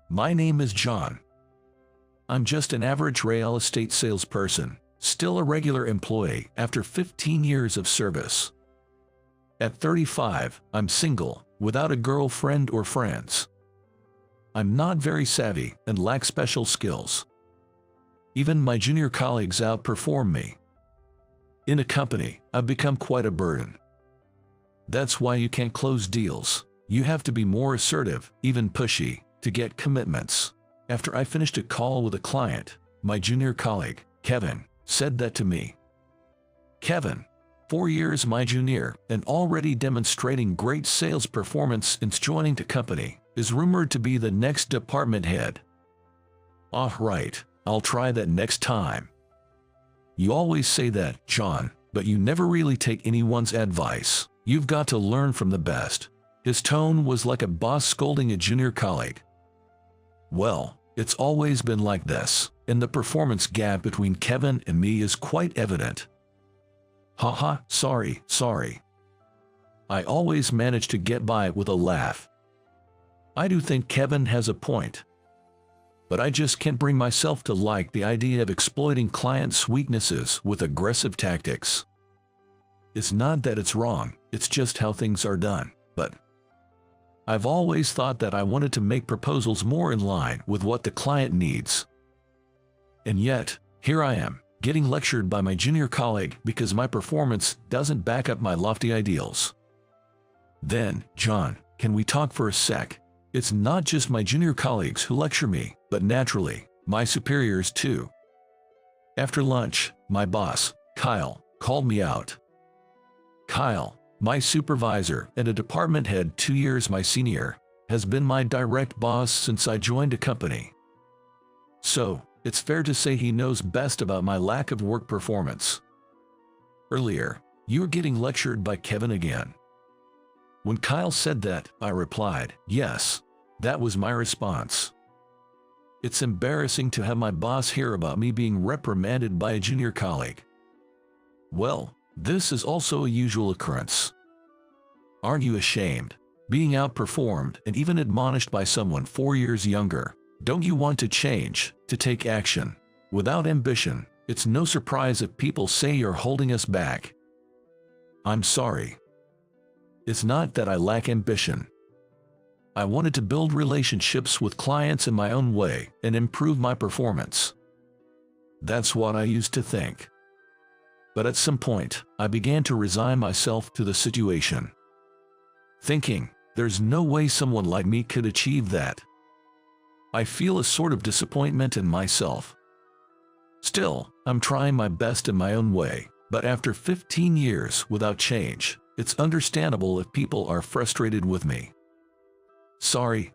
My name is John. I'm just an average real estate salesperson, still a regular employee after 15 years of service. At 35, I'm single, without a girlfriend or friends. I'm not very savvy and lack special skills. Even my junior colleagues outperform me. In a company, I've become quite a burden. That's why you can't close deals. You have to be more assertive, even pushy, to get commitments. After I finished a call with a client, my junior colleague, Kevin, said that to me. Kevin, 4 years my junior and already demonstrating great sales performance since joining the company, is rumored to be the next department head. Ah, right, I'll try that next time. You always say that, John, but you never really take anyone's advice. You've got to learn from the best. His tone was like a boss scolding a junior colleague. Well, it's always been like this, and the performance gap between Kevin and me is quite evident. Haha, sorry. I always manage to get by with a laugh. I do think Kevin has a point. But I just can't bring myself to like the idea of exploiting clients' weaknesses with aggressive tactics. It's not that it's wrong, it's just how things are done, but I've always thought that I wanted to make proposals more in line with what the client needs. And yet, here I am, getting lectured by my junior colleague because my performance doesn't back up my lofty ideals. Then, John, can we talk for a sec? It's not just my junior colleagues who lecture me, but naturally, my superiors too. After lunch, my boss, Kyle, called me out. Kyle, my supervisor and a department head 2 years my senior, has been my direct boss since I joined the company. So, it's fair to say he knows best about my lack of work performance. Earlier, you were getting lectured by Kevin again. When Kyle said that, I replied, yes, that was my response. It's embarrassing to have my boss hear about me being reprimanded by a junior colleague. Well, this is also a usual occurrence. Aren't you ashamed? Being outperformed and even admonished by someone 4 years younger. Don't you want to change, to take action? Without ambition, it's no surprise if people say you're holding us back. I'm sorry. It's not that I lack ambition. I wanted to build relationships with clients in my own way and improve my performance. That's what I used to think. But at some point, I began to resign myself to the situation, thinking, there's no way someone like me could achieve that. I feel a sort of disappointment in myself. Still, I'm trying my best in my own way, but after 15 years without change, it's understandable if people are frustrated with me. Sorry,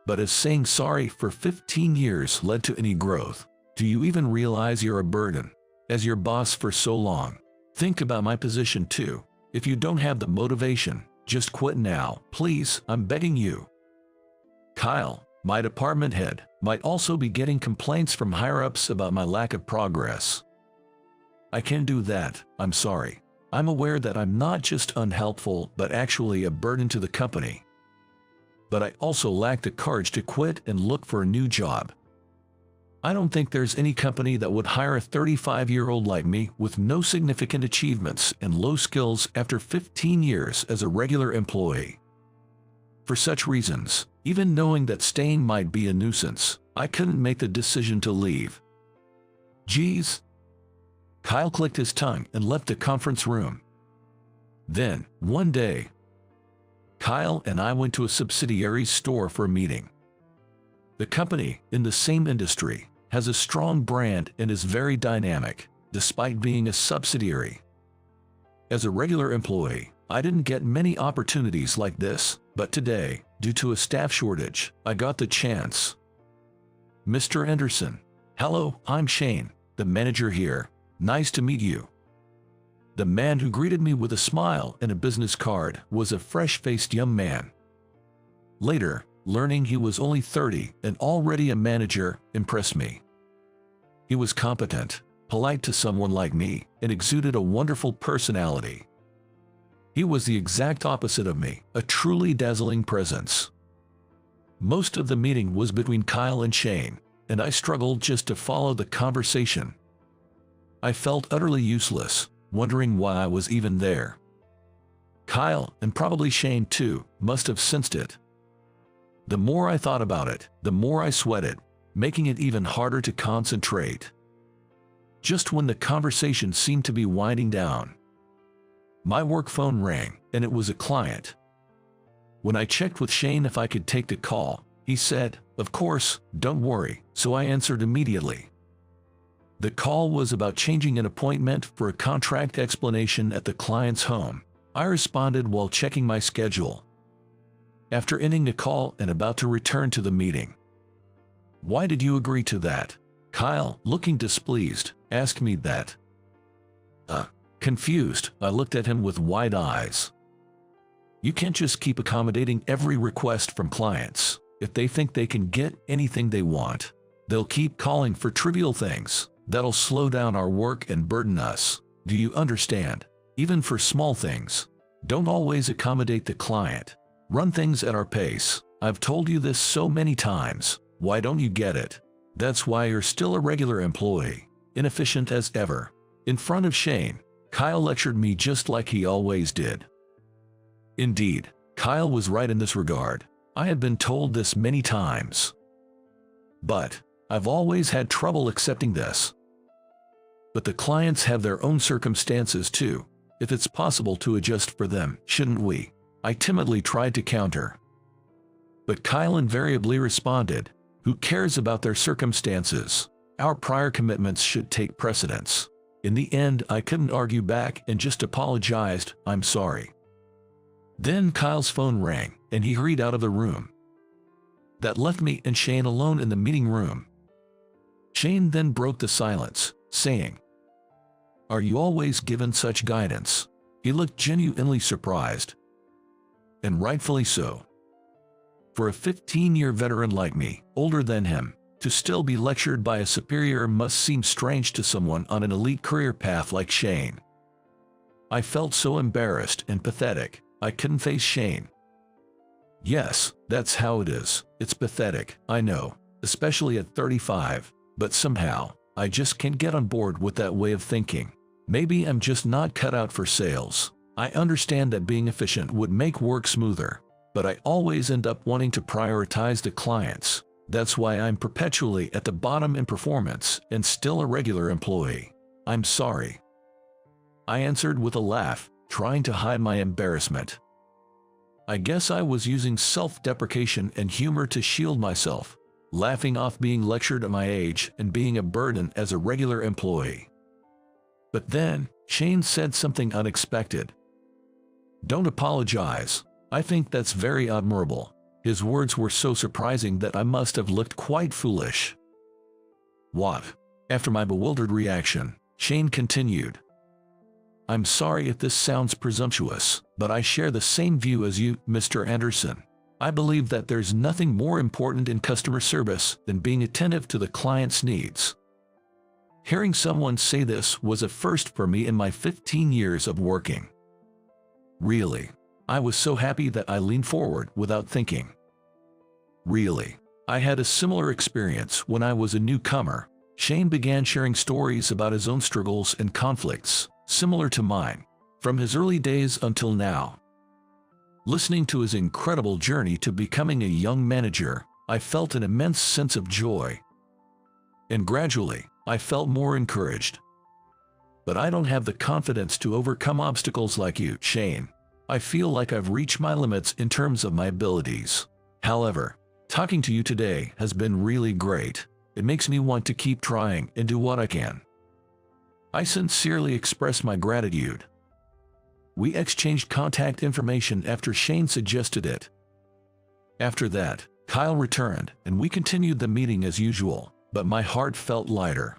but has saying sorry for 15 years led to any growth? Do you even realize you're a burden? As your boss for so long. Think about my position too. If you don't have the motivation, just quit now, please, I'm begging you. Kyle, my department head, might also be getting complaints from higher-ups about my lack of progress. I can't do that, I'm sorry. I'm aware that I'm not just unhelpful but actually a burden to the company. But I also lack the courage to quit and look for a new job. I don't think there's any company that would hire a 35-year-old like me with no significant achievements and low skills after 15 years as a regular employee. For such reasons, even knowing that staying might be a nuisance, I couldn't make the decision to leave. Geez. Kyle clicked his tongue and left the conference room. Then, one day, Kyle and I went to a subsidiary store for a meeting. The company, in the same industry, has a strong brand and is very dynamic, despite being a subsidiary. As a regular employee, I didn't get many opportunities like this, but today, due to a staff shortage, I got the chance. Mr. Anderson. Hello, I'm Shane, the manager here. Nice to meet you. The man who greeted me with a smile and a business card was a fresh-faced young man. Later, learning he was only 30 and already a manager impressed me. He was competent, polite to someone like me, and exuded a wonderful personality. He was the exact opposite of me, a truly dazzling presence. Most of the meeting was between Kyle and Shane, and I struggled just to follow the conversation. I felt utterly useless, wondering why I was even there. Kyle, and probably Shane too, must have sensed it. The more I thought about it, the more I sweated, making it even harder to concentrate. Just when the conversation seemed to be winding down, my work phone rang, and it was a client. When I checked with Shane if I could take the call, he said, "Of course, don't worry," so I answered immediately. The call was about changing an appointment for a contract explanation at the client's home. I responded while checking my schedule. After ending the call and about to return to the meeting. "Why did you agree to that?" Kyle, looking displeased, asked me that. Confused, I looked at him with wide eyes. You can't just keep accommodating every request from clients. If they think they can get anything they want, they'll keep calling for trivial things. That'll slow down our work and burden us. Do you understand? Even for small things. Don't always accommodate the client. Run things at our pace. I've told you this so many times. Why don't you get it? That's why you're still a regular employee. Inefficient as ever. In front of Shane, Kyle lectured me just like he always did. Indeed, Kyle was right in this regard. I had been told this many times. But I've always had trouble accepting this. But the clients have their own circumstances too. If it's possible to adjust for them, shouldn't we? I timidly tried to counter. But Kyle invariably responded, "Who cares about their circumstances? Our prior commitments should take precedence." In the end, I couldn't argue back and just apologized, "I'm sorry." Then Kyle's phone rang, and he hurried out of the room. That left me and Shane alone in the meeting room. Shane then broke the silence, saying, "Are you always given such guidance?" He looked genuinely surprised. And rightfully so. For a 15-year veteran like me, older than him, to still be lectured by a superior must seem strange to someone on an elite career path like Shane. I felt so embarrassed and pathetic, I couldn't face Shane. Yes, that's how it is. It's pathetic, I know, especially at 35, but somehow, I just can't get on board with that way of thinking. Maybe I'm just not cut out for sales. I understand that being efficient would make work smoother, but I always end up wanting to prioritize the clients. That's why I'm perpetually at the bottom in performance and still a regular employee. I'm sorry. I answered with a laugh, trying to hide my embarrassment. I guess I was using self-deprecation and humor to shield myself, laughing off being lectured at my age and being a burden as a regular employee. But then, Shane said something unexpected. "Don't apologize. I think that's very admirable." His words were so surprising that I must have looked quite foolish. "What?" After my bewildered reaction, Shane continued. "I'm sorry if this sounds presumptuous, but I share the same view as you, Mr. Anderson. I believe that there's nothing more important in customer service than being attentive to the client's needs." Hearing someone say this was a first for me in my 15 years of working. Really, I was so happy that I leaned forward without thinking. Really, I had a similar experience when I was a newcomer. Shane began sharing stories about his own struggles and conflicts, similar to mine, from his early days until now. Listening to his incredible journey to becoming a young manager, I felt an immense sense of joy. And gradually, I felt more encouraged. But I don't have the confidence to overcome obstacles like you, Shane. I feel like I've reached my limits in terms of my abilities. However, talking to you today has been really great. It makes me want to keep trying and do what I can. I sincerely express my gratitude. We exchanged contact information after Shane suggested it. After that, Kyle returned and we continued the meeting as usual, but my heart felt lighter.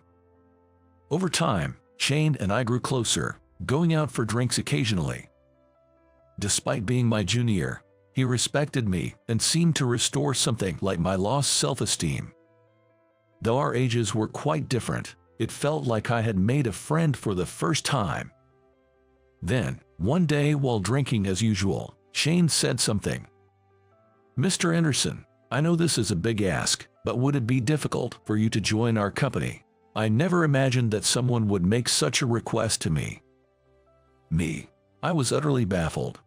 Over time, Shane and I grew closer, going out for drinks occasionally. Despite being my junior, he respected me and seemed to restore something like my lost self-esteem. Though our ages were quite different, it felt like I had made a friend for the first time. Then, one day while drinking as usual, Shane said something. "Mr. Anderson, I know this is a big ask, but would it be difficult for you to join our company? I never imagined that someone would make such a request to me. I was utterly baffled.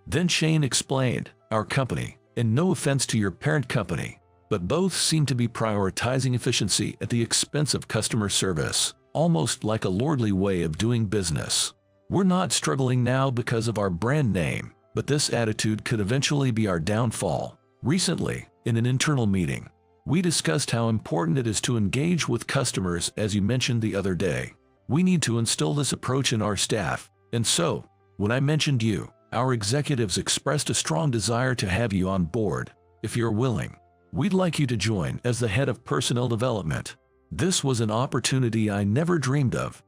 Then Shane explained, our company, and no offense to your parent company, but both seem to be prioritizing efficiency at the expense of customer service, almost like a lordly way of doing business. We're not struggling now because of our brand name, but this attitude could eventually be our downfall. Recently, in an internal meeting, we discussed how important it is to engage with customers, as you mentioned the other day. We need to instill this approach in our staff, and so, when I mentioned you, our executives expressed a strong desire to have you on board. If you're willing, we'd like you to join as the head of personnel development. This was an opportunity I never dreamed of.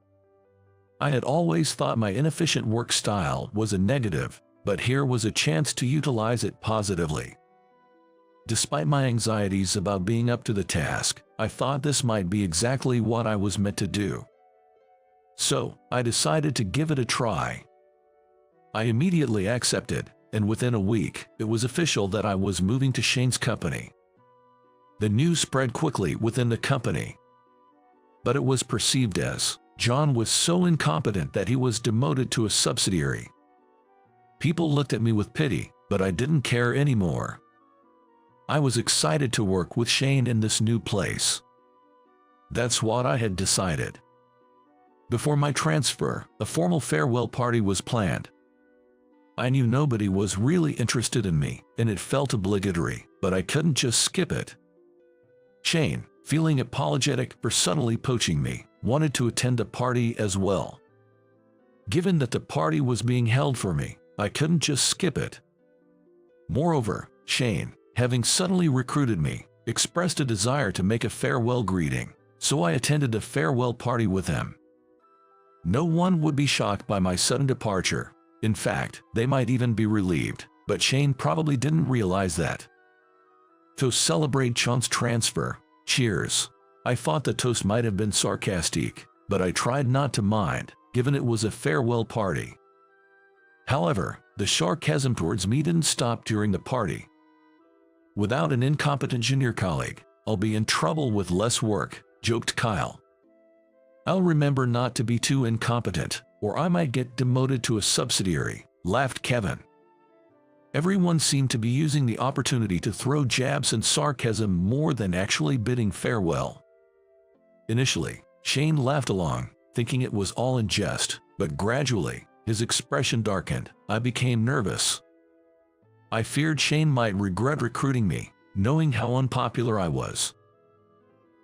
I had always thought my inefficient work style was a negative, but here was a chance to utilize it positively. Despite my anxieties about being up to the task, I thought this might be exactly what I was meant to do. So, I decided to give it a try. I immediately accepted, and within a week, it was official that I was moving to Shane's company. The news spread quickly within the company. But it was perceived as, John was so incompetent that he was demoted to a subsidiary. People looked at me with pity, but I didn't care anymore. I was excited to work with Shane in this new place. That's what I had decided. Before my transfer, a formal farewell party was planned. I knew nobody was really interested in me, and it felt obligatory, but I couldn't just skip it. Shane, feeling apologetic for subtly poaching me, wanted to attend the party as well. Given that the party was being held for me, I couldn't just skip it. Moreover, Shane, having suddenly recruited me, expressed a desire to make a farewell greeting, so I attended the farewell party with him. No one would be shocked by my sudden departure. In fact, they might even be relieved, but Shane probably didn't realize that. To celebrate Sean's transfer, cheers. I thought the toast might have been sarcastic, but I tried not to mind, given it was a farewell party. However, the sarcasm towards me didn't stop during the party. Without an incompetent junior colleague, I'll be in trouble with less work, joked Kyle. I'll remember not to be too incompetent, or I might get demoted to a subsidiary, laughed Kevin. Everyone seemed to be using the opportunity to throw jabs and sarcasm more than actually bidding farewell. Initially, Shane laughed along, thinking it was all in jest, but gradually, his expression darkened. I became nervous. I feared Shane might regret recruiting me, knowing how unpopular I was.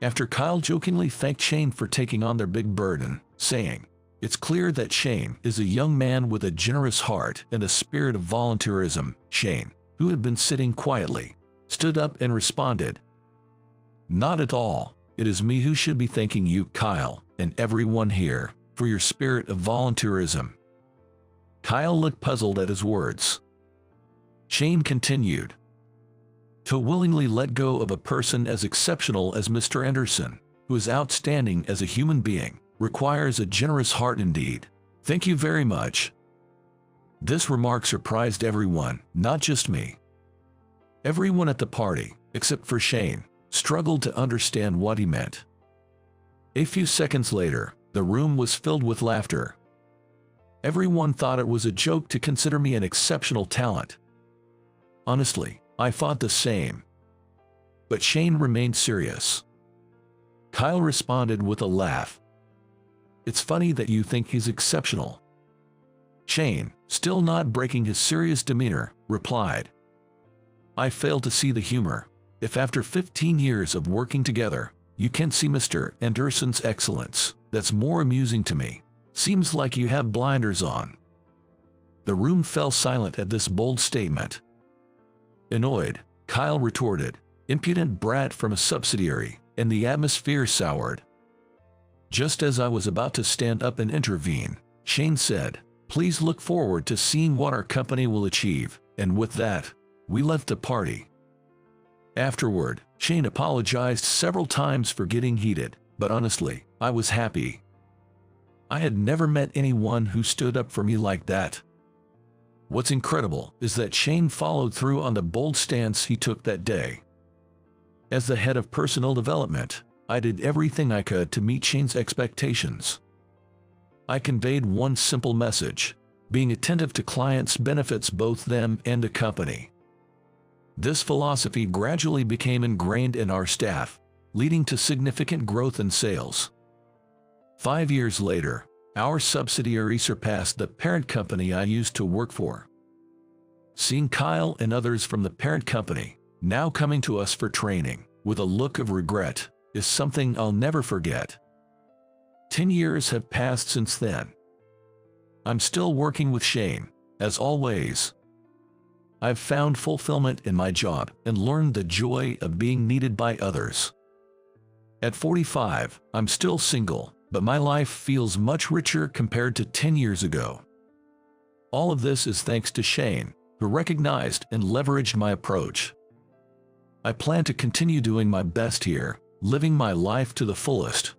After Kyle jokingly thanked Shane for taking on their big burden, saying, "It's clear that Shane is a young man with a generous heart and a spirit of volunteerism," Shane, who had been sitting quietly, stood up and responded, "Not at all. It is me who should be thanking you, Kyle, and everyone here, for your spirit of volunteerism." Kyle looked puzzled at his words. Shane continued, "To willingly let go of a person as exceptional as Mr. Anderson, who is outstanding as a human being, requires a generous heart indeed. Thank you very much." This remark surprised everyone, not just me. Everyone at the party, except for Shane, struggled to understand what he meant. A few seconds later, the room was filled with laughter. Everyone thought it was a joke to consider me an exceptional talent. Honestly, I thought the same. But Shane remained serious. Kyle responded with a laugh. "It's funny that you think he's exceptional." Shane, still not breaking his serious demeanor, replied, "I fail to see the humor. If after 15 years of working together, you can't see Mr. Anderson's excellence, that's more amusing to me. Seems like you have blinders on." The room fell silent at this bold statement. Annoyed, Kyle retorted, "Impudent brat from a subsidiary," and the atmosphere soured. Just as I was about to stand up and intervene, Shane said, "Please look forward to seeing what our company will achieve," and with that, we left the party. Afterward, Shane apologized several times for getting heated, but honestly, I was happy. I had never met anyone who stood up for me like that. What's incredible is that Shane followed through on the bold stance he took that day. As the head of personal development, I did everything I could to meet Shane's expectations. I conveyed one simple message: being attentive to clients benefits both them and the company. This philosophy gradually became ingrained in our staff, leading to significant growth in sales. 5 years later, our subsidiary surpassed the parent company I used to work for. Seeing Kyle and others from the parent company now coming to us for training with a look of regret is something I'll never forget. 10 years have passed since then. I'm still working with Shane, as always. I've found fulfillment in my job and learned the joy of being needed by others. At 45, I'm still single, but my life feels much richer compared to 10 years ago. All of this is thanks to Shane, who recognized and leveraged my approach. I plan to continue doing my best here, living my life to the fullest.